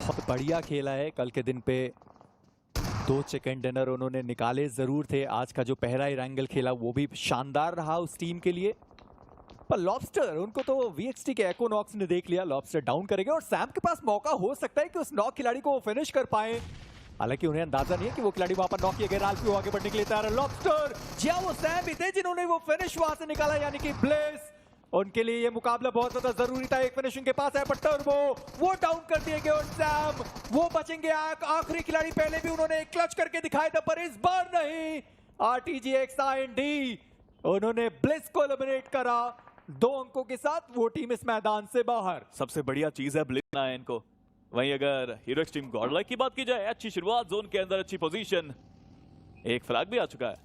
बहुत बढ़िया खेला है कल के दिन पे। 2 चिकन डिनर उन्होंने निकाले जरूर थे। आज का जो पहला एंगल खेला वो भी शानदार रहा उस टीम के लिए। पर लॉब्स्टर, उनको तो VXT के एक्वानॉक्स ने देख लिया। लॉब्स्टर डाउन करेंगे और सैम के पास मौका हो सकता है कि उस नॉक खिलाड़ी को फिनिश कर पाए। हालांकि उन्हें अंदाजा नहीं है कि वो खिलाड़ी वहां पर नॉक किया गया। राल्फी आगे बढ़ने के लिए तैयार है। लॉब्स्टर जी हाँ, वो सैम भी थे जिन्होंने वो फिनिश वहां से निकाला, यानी कि ब्लेस। उनके लिए ये मुकाबला बहुत ज्यादा जरूरी था। एक फिनिशिंग के पास है पर टर्बो वो डाउन कर दिए गए और सैम वो बचेंगे। आखिरी खिलाड़ी पहले भी उन्होंने क्लच करके दिखाया था पर इस बार नहीं। RTGX IND उन्होंने ब्लिस को एलिमिनेट करा 2 अंकों के साथ। वो टीम इस मैदान से बाहर। सबसे बढ़िया चीज है ब्लिस ना है इनको। वहीं अगर हीरो एक्सट्रीम गॉडलाइक की बात की जाए, अच्छी शुरुआत, जोन के अंदर अच्छी पोजीशन, एक फ्लैग भी आ चुका है।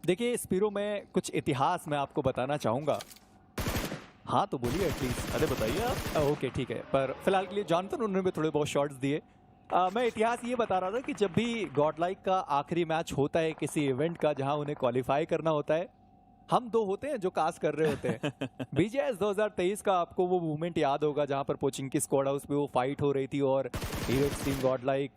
देखिए स्पीरो में कुछ इतिहास मैं आपको बताना चाहूंगा। हाँ तो बोलिए एटलीस्ट। अरे बताइए आप। ओके ठीक है, पर फिलहाल के लिए जॉनसन उन्होंने भी थोड़े बहुत शॉट्स दिए। मैं इतिहास ये बता रहा था कि जब भी गॉडलाइक का आखिरी मैच होता है किसी इवेंट का जहां उन्हें क्वालिफाई करना होता है, हम 2 होते हैं जो कास्ट कर रहे होते हैं। BGS 2023 का आपको वो मूवमेंट याद होगा जहां पर पोचिंग की स्क्वाड हाउस पे वो फाइट हो रही थी और हीरो एक्सट्रीम गॉडलाइक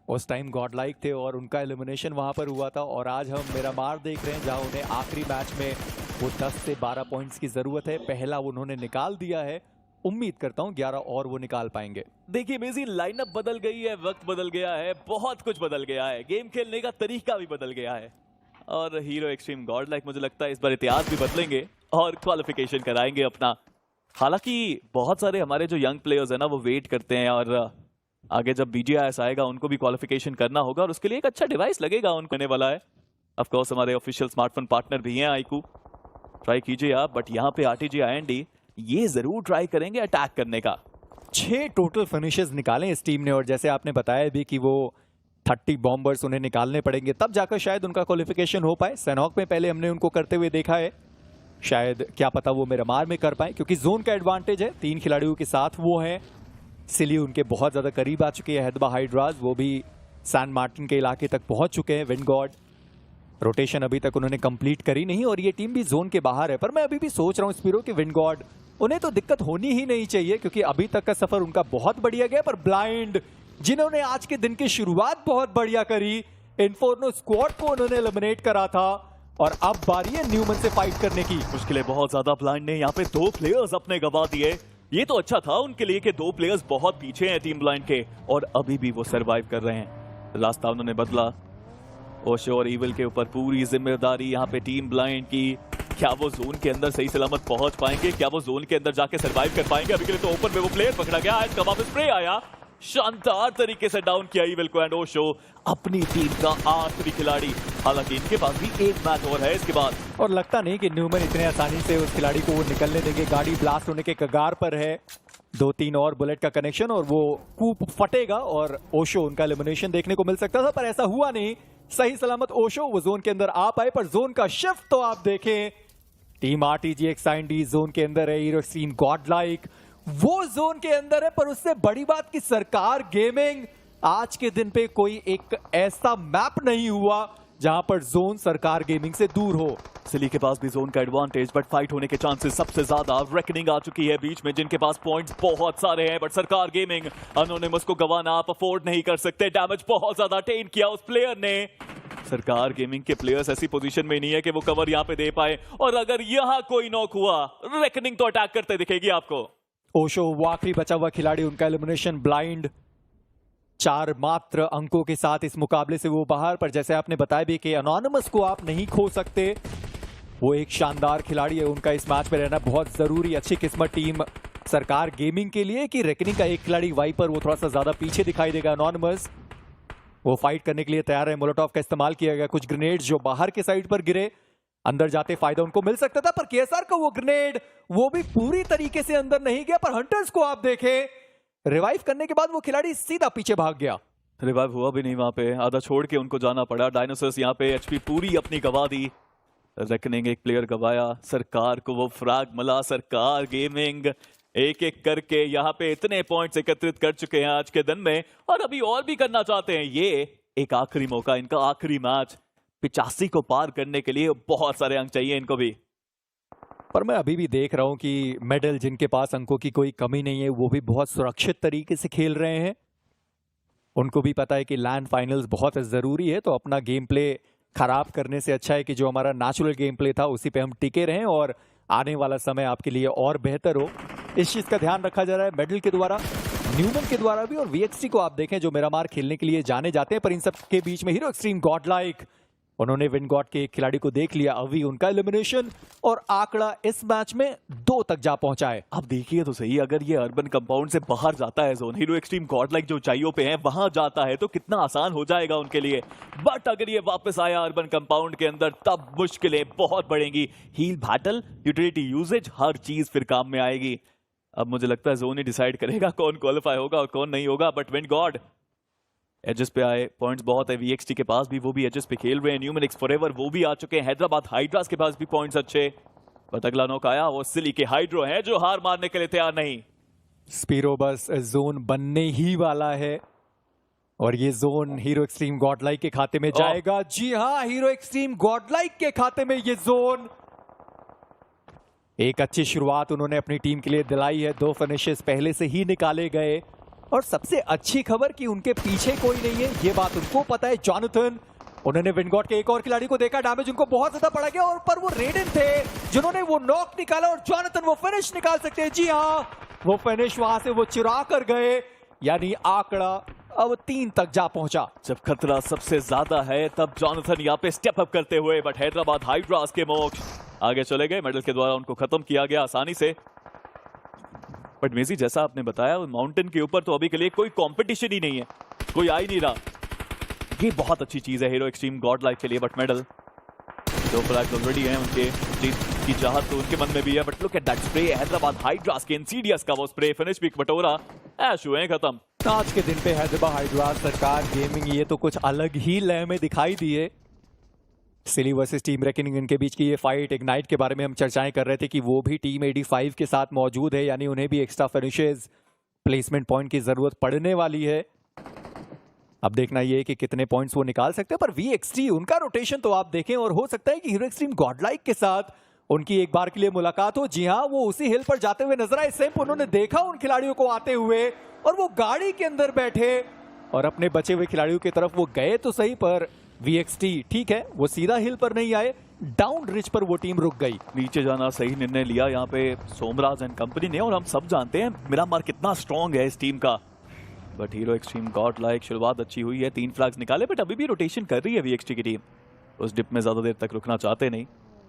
उस टाइम गॉडलाइक थे और उनका एलिमिनेशन वहां पर हुआ था। और आज हम मिरामार देख रहे हैं जहां उन्हें आखिरी मैच में वो 10 से 12 पॉइंट्स की जरूरत है। पहला उन्होंने निकाल दिया है, उम्मीद करता हूं 11 और वो निकाल पाएंगे। देखिए मेजी, लाइनअप बदल गई है, वक्त बदल गया है, बहुत कुछ बदल गया है, गेम खेलने का तरीका भी बदल गया है। और हीरो एक्सट्रीम गॉडलाइक मुझे लगता है इस बार इतिहास भी बदलेंगे और क्वालिफिकेशन कराएंगे अपना। हालांकि बहुत सारे हमारे जो यंग प्लेयर्स है ना वो वेट करते हैं और आगे जब BGIS आएगा उनको भी क्वालिफिकेशन करना होगा और उसके लिए एक अच्छा डिवाइस लगेगा उनको आने वाला है। ऑफ कोर्स हमारे ऑफिशियल स्मार्टफोन पार्टनर भी हैं आईकू, ट्राई कीजिए आप। बट यहाँ पे RTG IND ये जरूर ट्राई करेंगे अटैक करने का। 6 टोटल फिनिशेस निकाले इस टीम ने और जैसे आपने बताया भी कि वो 30 बॉम्बर्स उन्हें निकालने पड़ेंगे तब जाकर शायद उनका क्वालिफिकेशन हो पाए। सैनॉक में पहले हमने उनको करते हुए देखा है, शायद क्या पता वो मिरामार में कर पाए क्योंकि जोन का एडवांटेज है। 3 खिलाड़ियों के साथ वो हैं। सिली उनके बहुत ज्यादा करीब आ चुके हैं। हैदबा हाइड्रास वो भी सैन मार्टिन के इलाके तक पहुंच चुके हैं। विंड गॉड रोटेशन अभी तक उन्होंने कंप्लीट करी नहीं और ये टीम भी जोन के बाहर है। पर मैं अभी भी सोच रहा हूं स्पीरो कि विंड गॉड उन्हें तो दिक्कत होनी ही नहीं चाहिए क्योंकि अभी तक का सफर उनका बहुत बढ़िया गया। पर ब्लाइंड जिन्होंने आज के दिन की शुरुआत बहुत बढ़िया करी, इन्फोर्नो स्क्वाड को उन्होंने एलिमिनेट करा था और अब बारी है न्यूमन से फाइट करने की। मुश्किलें बहुत ज्यादा। ब्लाइंड ने यहाँ पे 2 प्लेयर्स अपने गवा दिए। ये तो अच्छा था उनके लिए कि 2 प्लेयर्स बहुत पीछे हैं टीम ब्लाइंड के और अभी भी वो सरवाइव कर रहे हैं। रास्ता उन्होंने बदला। ओशो और ईविल के ऊपर पूरी जिम्मेदारी यहाँ पे टीम ब्लाइंड की। क्या वो जोन के अंदर सही सलामत पहुंच पाएंगे? क्या वो जोन के अंदर जाके सरवाइव कर पाएंगे? अभी के लिए तो ओपन में वो प्लेयर पकड़ा गया। इसका वापस स्प्रे आया, शानदार तरीके से डाउन किया ईविल को एंड ओशो अपनी टीम का आखिरी खिलाड़ी। हालांकि इनके पास भी एक मैच और है इसके बाद। और लगता नहीं कि न्यूमन इतने आसानी से उस खिलाड़ी को वो निकलने देंगे। गाड़ी ब्लास्ट होने के कगार पर है। 2-3 और बुलेट का कनेक्शन और वो कूप फटेगा और ओशो उनका एलिमिनेशन देखने को मिल सकता था पर ऐसा हुआ नहीं। सही सलामत ओशो वो जोन के अंदर आ पाए। पर जोन का शिफ्ट तो आप देखें, टीम RTGX IND जोन के अंदर है। हीरो एक्सट्रीम गॉडलाइक वो जोन के अंदर है। पर उससे बड़ी बात कि सरकार गेमिंग, आज के दिन पे कोई एक ऐसा मैप नहीं हुआ जहां पर जोन सरकार गेमिंग से दूर हो। सिली के पास भी जोन का एडवांटेज बट फाइट होने के चांसेस सबसे ज्यादा। रेकनिंग आ चुकी है बीच में जिनके पास पॉइंट्स बहुत सारे हैं बट सरकार गेमिंग अनोनिमस को गवाना आप अफोर्ड नहीं कर सकते। डैमेज बहुत ज्यादा टेन किया उस प्लेयर ने। सरकार गेमिंग के प्लेयर्स ऐसी पोजीशन में नहीं है कि वो कवर यहाँ पे दे पाए और अगर यहाँ कोई नॉक हुआ रेकनिंग तो अटैक करते दिखेगी आपको। ओशो वो आखिरी बचा हुआ खिलाड़ी, उनका एलिमिनेशन। ब्लाइंड 4 मात्र अंकों के साथ इस मुकाबले से वो बाहर। पर जैसे आपने बताया भी कि अनोनिमस को आप नहीं खो सकते, वो एक शानदार खिलाड़ी है। उनका इस मैच में रहना बहुत जरूरी। अच्छी किस्मत टीम सरकार गेमिंग के लिए कि रेकनिंग का एक खिलाड़ी वाइपर वो थोड़ा सा ज्यादा पीछे दिखाई देगा। अनोनिमस वो फाइट करने के लिए तैयार है। मोलोटॉव का इस्तेमाल किया गया। कुछ ग्रेनेड्स जो बाहर के साइड पर गिरे, अंदर जाते फायदा उनको मिल सकता था पर KSR का वो ग्रेनेड वो भी पूरी तरीके से अंदर नहीं गया। पर हंटर्स को आप देखें, रिवाइव करने के बाद वो खिलाड़ी सीधा पीछे भाग गया। रिवाइव हुआ भी नहीं वहां पे, आधा छोड़ के उनको जाना पड़ा। डायनासोर्स यहाँ पे HP पूरी अपनी गवा दी। रेकनिंग एक प्लेयर गवाया, सरकार को वो फ्रैग मिला। सरकार गेमिंग एक एक करके यहाँ पे इतने पॉइंट्स एकत्रित कर चुके हैं आज के दिन में और अभी और भी करना चाहते हैं। ये एक आखिरी मौका, इनका आखिरी मैच। 85 को पार करने के लिए बहुत सारे अंक चाहिए इनको भी। पर मैं अभी भी देख रहा हूं कि मेडल जिनके पास अंकों की कोई कमी नहीं है वो भी बहुत सुरक्षित तरीके से खेल रहे हैं। उनको भी पता है कि लैंड फाइनल्स बहुत ज़रूरी है, तो अपना गेम प्ले खराब करने से अच्छा है कि जो हमारा नेचुरल गेम प्ले था उसी पे हम टिके रहें और आने वाला समय आपके लिए और बेहतर हो। इस चीज़ का ध्यान रखा जा रहा है मेडल के द्वारा, न्यूमन के द्वारा भी, और VXT को आप देखें जो मिरामार खेलने के लिए जाने जाते हैं, पर इन सब के बीच में हीरो एक्सट्रीम गॉडलाइक, उन्होंने विनगॉड के एक खिलाड़ी को देख लिया, अभी उनका एलिमिनेशन, और आंकड़ा इस मैच में 2 तक जा पहुंचा है। अब देखिए तो सही, अगर ये अर्बन कंपाउंड से बाहर जाता है जोन, हीरो एक्सट्रीम गॉडलाइक जो ऊंचाइयों पे है वहां जाता है, तो कितना आसान हो जाएगा उनके लिए। बट अगर ये वापस आया अर्बन कंपाउंड के अंदर, तब मुश्किलें बहुत बढ़ेंगी। हील बैटल, यूटिलिटी यूजेज, हर चीज फिर काम में आएगी। अब मुझे लगता है जोन ही डिसाइड करेगा कौन क्वालिफाई होगा और कौन नहीं होगा। बट विनगॉड एजेस पे आए, पॉइंट्स बहुत है VXT के पास भी, वो भी एजेस पे खेल रहे हैं। न्यूमेनिक्स फॉरएवर वो भी आ चुके हैं, हैदराबाद हाइड्रास के पास भी पॉइंट्स अच्छे। बट अगला नॉक आया, वो सिली के हाइड्रो हैं जो हार मारने के लिए तैयार नहीं। स्पीरो बस जोन बनने ही वाला है और ये जोन हीरो एक्सट्रीम गॉडलाइक के खाते में जाएगा। जी हाँ, हीरो एक्सट्रीम गॉडलाइक के खाते में ये जोन। एक अच्छी शुरुआत उन्होंने अपनी टीम के लिए दिलाई है, 2 फिनिशेस पहले से ही निकाले गए, और सबसे अच्छी खबर कि उनके पीछे कोई नहीं है, ये बात उनको पता है। जॉनथन, उन्होंने विनगॉड के एक और खिलाड़ी को देखा, डैमेज उनको बहुत ज्यादा पड़ा गया, और पर वो रेडन थे जिन्होंने वो नॉक निकाला, और जॉनथन वो फिनिश निकाल सकते हैं। जी हाँ, वो फिनिश वहां से वो चुरा कर गए, यानी आंकड़ा अब 3 तक जा पहुंचा। जब खतरा सबसे ज्यादा है तब जॉनथन यहाँ पे स्टेप अप करते हुए, बट हैदराबाद हाइड्रास के मोक्ष आगे चले गए। मेडल के द्वारा उनको खत्म किया गया आसानी से। बट मेजी, जैसा आपने बताया, माउंटेन के ऊपर तो अभी के लिए कोई कंपटीशन ही नहीं है, कोई आ ही नहीं रहा। ये बहुत अच्छी चीज है हीरो एक्सट्रीम गॉडलाइक के लिए। बट मेडल 2 फ्लैग्स ऑलरेडी हैं उनके, जीत की चाहत तो उनके मन में भी है। But look at that spray, Hyderabad hydras के इंसीडियस का वो स्प्रे, फिनिश भी बटोरा, ऐश हुए खत्म। आज के दिन पे हैदराबाद हाइड्रास, सरकार गेमिंग, ये तो कुछ अलग ही लय में दिखाई दिए। सिली वर्सेस टीम रेकनिंग, इनके बीच की ये फाइट, इग्नाइट के बारे में हम चर्चाएं कर रहे थे कि वो भी टीम 85 के साथ मौजूद है, यानी उन्हें भी एक्स्ट्रा फिनिशेस, प्लेसमेंट पॉइंट की जरूरत पड़ने वाली है। अब देखना ये है कि कितने पॉइंट्स वो निकाल सकते हैं। पर VXT, उनका रोटेशन तो आप देखें, और हो सकता है कि हीरो एक्सट्रीम गॉडलाइक के साथ उनकी एक बार के लिए मुलाकात हो। जी हाँ, वो उसी हिल पर जाते हुए नजर आए। सेम उन्होंने देखा उन खिलाड़ियों को आते हुए, और वो गाड़ी के अंदर बैठे और अपने बचे हुए खिलाड़ियों की तरफ वो गए तो सही, पर VXT ठीक है, वो सीधा हिल पर नहीं आए, डाउन रिच पर वो टीम रुक गई। नीचे जाना सही निर्णय लिया यहाँ पे सोमराज एंड कंपनी ने, और हम सब जानते हैं मिरामार कितना स्ट्रॉन्ग है इस टीम का। बट हीरो एक्सट्रीम गॉडलाइक, शुरुआत अच्छी हुई है, 3 फ्लैग्स निकाले, बट अभी भी रोटेशन कर रही है VXT की टीम। उस डिप में ज्यादा देर तक रुकना चाहते नहीं।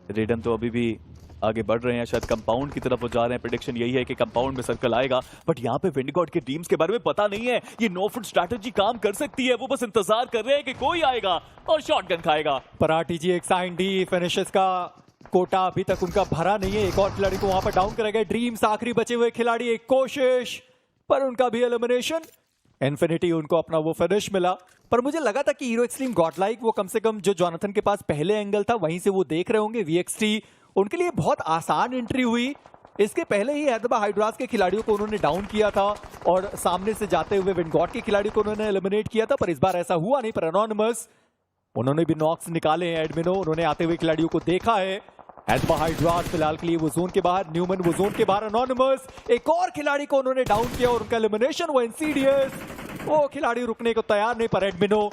रेडन तो अभी भी आगे बढ़ रहे हैं, शायद कंपाउंड की तरफ वो जा रहे हैं। प्रेडिक्शन यही है कि कंपाउंड में सर्कल आएगा। बट यहाँ पे विंडगॉड के टीम्स के बारे में पता नहीं है, ये नो फुट स्ट्रैटेजी काम कर सकती है। वो बस इंतजार कर रहे हैं कि कोई आएगा और शॉटगन खाएगा। पर RTG एक साइन डी, फिनिशेस का कोटा अभी तक उनका भरा नहीं है। एक और खिलाड़ी को वहां पर डाउन करा गया। ड्रीम्स आखिरी बचे हुए खिलाड़ी, एक कोशिश, पर उनका भी एलिमिनेशन। इन्फिनिटी, उनको अपना वो फिनिश मिला। पर मुझे लगा था कि हीरो एक्सट्रीम गॉडलाइक, वो कम से कम जो जॉनथन के पास पहले एंगल था वहीं से वो देख रहे होंगे। VXT, उनके लिए बहुत आसान एंट्री हुई। इसके पहले ही हैदराबाद हाइड्रास के खिलाड़ियों को उन्होंने डाउन किया था, और सामने से जाते हुए विनगॉड के खिलाड़ी को उन्होंने एलिमिनेट किया था। पर इस बार ऐसा हुआ नहीं। पर एनोनिमस, उन्होंने भी नॉक्स निकाले हैं। एडमिनो, उन्होंने आते हुए खिलाड़ियों को देखा है। हैदराबाद हाइड्रास फिलहाल के लिए वो जोन के बाहर, न्यूमन वो जोन के बाहर। एनोनिमस, एक और खिलाड़ी को उन्होंने डाउन किया और उनका एलिमिनेशन। वो इंसीडियस, वो खिलाड़ी रुकने को तैयार नहीं, पर एडमिनो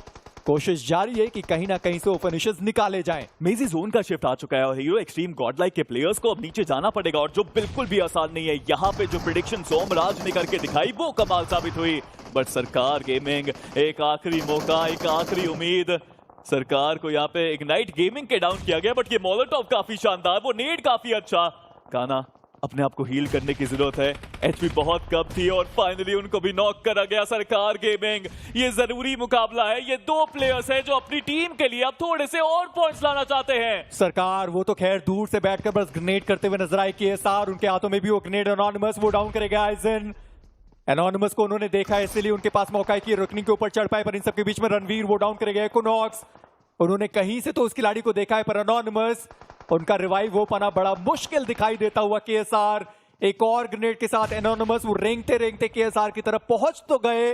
कोशिश जारी है कि कहीं ना कहीं से वो फिनिशेस निकाले जाएं। मेजी जोन का शिफ्ट आ चुका है और हीरो एक्सट्रीम गॉडलाइक के प्लेयर्स को अब नीचे जाना पड़ेगा, और जो बिल्कुल भी आसान नहीं है। यहाँ पे जो प्रेडिक्शन सोमराज ने करके दिखाई वो कमाल साबित हुई। बट सरकार गेमिंग, एक आखिरी मौका, एक आखिरी उम्मीद। सरकार को यहाँ पे इग्नाइट गेमिंग के डाउन किया गया, बट ये मोलोटॉव काफी शानदार, वो नेड काफी अच्छा। काना, अपने आप को हील करने की जरूरत है, एचपी बहुत कम थी, और फाइनली उनको भी नॉक करा गया। सरकार गेमिंग, ये जरूरी मुकाबला है। ये 2 प्लेयर्स हैं जो अपनी टीम के लिए अब थोड़े से और पॉइंट्स लाना चाहते हैं। सरकार, वो तो खैर दूर से बैठकर बस ग्रेनेड करते हुए नजर आए। KSR, उनके हाथों में भी वो ग्रेनेड। एनोनिमस, वो डाउन करेगा आइजन। एनोनिमस को उन्होंने देखा, इसलिए उनके पास मौका है कि रुकने के ऊपर चढ़ पाए। पर इन सबके बीच में रणवीर, वो डाउन करेगा। इकोनॉक्स, उन्होंने कहीं से तो उस खिलाड़ी को देखा है, पर एनोनिमस, उनका रिवाइव हो पाना बड़ा मुश्किल दिखाई देता हुआ। KSR, एक और ग्रेनेड के साथ एनोनिमस, वो रेंगते रेंगते KSR की तरफ पहुंच तो गए।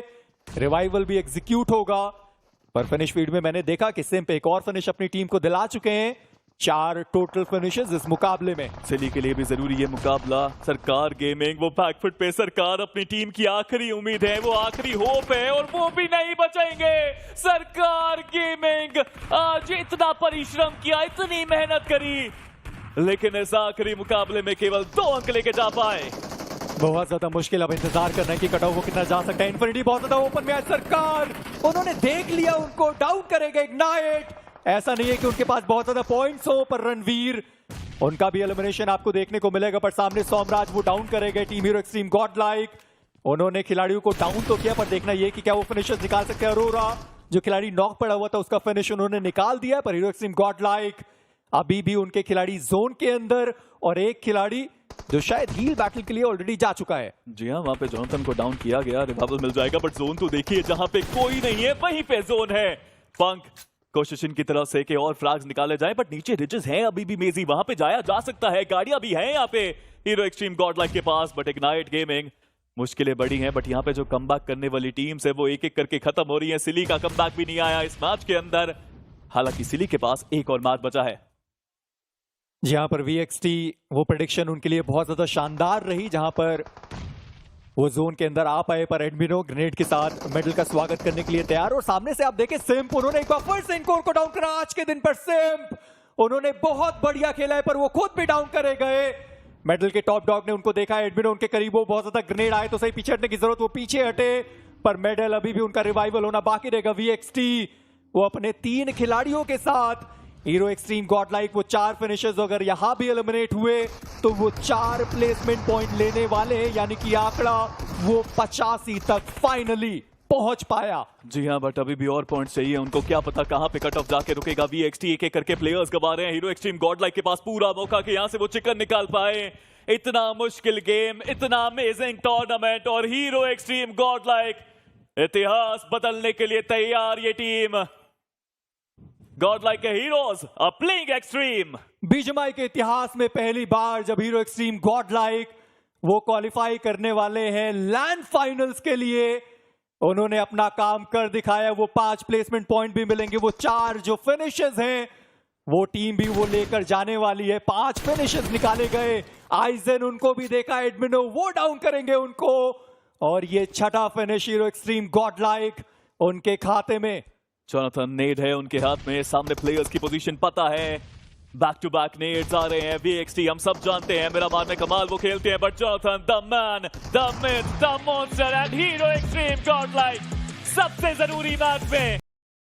रिवाइवल भी एग्जीक्यूट होगा, पर फिनिश फीड में मैंने देखा कि सिम पे एक और फिनिश अपनी टीम को दिला चुके हैं। 4 टोटल फिनिशेस इस मुकाबले में। सिली के लिए भी जरूरी है मुकाबला। सरकार गेमिंग वो बैकफुट पे, सरकार अपनी टीम की आखिरी उम्मीद है, वो आखिरी होप है और वो भी नहीं बचेंगे। सरकार गेमिंग आज इतना परिश्रम किया, इतनी मेहनत करी, लेकिन इस आखिरी मुकाबले में केवल 2 अंक लेके जा पाए। बहुत ज्यादा मुश्किल अब इंतजार करना है कि कट ऑफ वो कितना जा सकता है। इन्फिनिटी बहुत ज्यादा ओपन में है। सरकार उन्होंने देख लिया, उनको डाउन करेगा इग्नाइट। ऐसा नहीं है कि उनके पास बहुत ज्यादा पॉइंट्स हो, पर रणवीर उनका भी एलिमिनेशन आपको देखने को मिलेगा। पर सामने सोमराज वो डाउन करेगा। Team hero extreme god like उन्होंने खिलाड़ियों को डाउन तो किया, पर देखना यह कि क्या वो फिनिशर्स निकाल सकते हैं। अरोरा जो खिलाड़ी नॉक पड़ा हुआ था उसका फिनिश उन्होंने निकाल दिया, पर हीरो एक्सट्रीम गॉड लाइक अभी भी उनके खिलाड़ी जोन के अंदर और एक खिलाड़ी जो शायद हील बैटल के लिए ऑलरेडी जा चुका है। जी हाँ, वहां पे जॉनथन को डाउन किया गया, रिवाइवल मिल जाएगा, बट जोन तो देखिए जहां पे कोई नहीं है वहीं पे जोन है। पंक कोशिश इनकी तरफ से कि और फ्रैग्स निकाले जाएं, बट नीचे रिजेस हैं अभी भी मेजी, वहां पे जाया जा सकता है, गाड़ियां भी हैं यहाँ पे हीरो एक्सट्रीम गॉड लाइक के पास। बट इग्नाइट गेमिंग मुश्किलें बड़ी हैं, बट यहाँ पे जो कमबैक करने वाली टीम्स है वो एक एक करके खत्म हो रही है। सिली का कमबैक भी नहीं आया इस मैच के अंदर, हालांकि सिली के पास एक और मैच बचा है। जहां पर VXT वो प्रेडिक्शन उनके लिए बहुत ज्यादा शानदार रही, जहां पर वो जोन के अंदर आ पाए, पर एडमिनो ग्रेनेड के साथ मेडल का स्वागत करने के लिए तैयार। और सामने से आप देखें सिम्प, उन्होंने एक बार फिर से इनकोर को डाउन करा। आज के दिन पर सिम्प उन्होंने बहुत बढ़िया खेला है, पर वो खुद भी डाउन करे गए। मेडल के टॉप डॉग ने उनको देखा, एडमिनो उनके करीब, वो बहुत ज्यादा ग्रेनेड आए तो सही, पीछे हटने की जरूरत, वो पीछे हटे, पर मेडल अभी भी उनका रिवाइवल होना बाकी रहेगा। VXT वो अपने 3 खिलाड़ियों के साथ हीरो एक्सट्रीम गॉड लाइक वो 4 फिनिशर्स अगर यहां भी एलिमिनेट हुए तो वो 4 प्लेसमेंट पॉइंट लेने वाले हैं, यानी कि आंकड़ा वो 85 तक फाइनली पहुंच पाया। जी हाँ, बट अभी भी और पॉइंट्स चाहिए उनको, क्या पता कहां पे कट ऑफ जाके रुकेगा। VXT एक एक करके प्लेयर्स गवा रहे हैं, हीरो एक्सट्रीम गॉड लाइक के पास पूरा मौका कि यहां से वो चिकन निकाल पाए। इतना मुश्किल गेम, इतना अमेजिंग टूर्नामेंट, और हीरो एक्सट्रीम गॉड लाइक इतिहास बदलने के लिए तैयार। ये टीम गॉड लाइक के heroes are playing extreme. BGMI के इतिहास में पहली बार जब हीरो एक्सट्रीम गॉड लाइक वो क्वालिफाई करने वाले हैं लैंड फाइनल्स के लिए, उन्होंने अपना काम कर दिखाया। वो 5 प्लेसमेंट पॉइंट भी मिलेंगे, वो 4 जो फिनिशेस हैं वो टीम भी वो लेकर जाने वाली है। 5 फिनिशेस निकाले गए, आइजन उनको भी देखा, एडमिनो वो डाउन करेंगे उनको, और ये 6ठा finish Hero extreme god like उनके खाते में। जॉनथन नेड है उनके हाथ में, सामने प्लेयर्स की पोजीशन पता है, बैक टू बैक नेड्स आ रहे हैं। VXT हम सब जानते हैं मेरा मान में कमाल वो खेलते हैं, but Jonathan the man, the myth, the monster and hero extreme god like सबसे जरूरी मैच में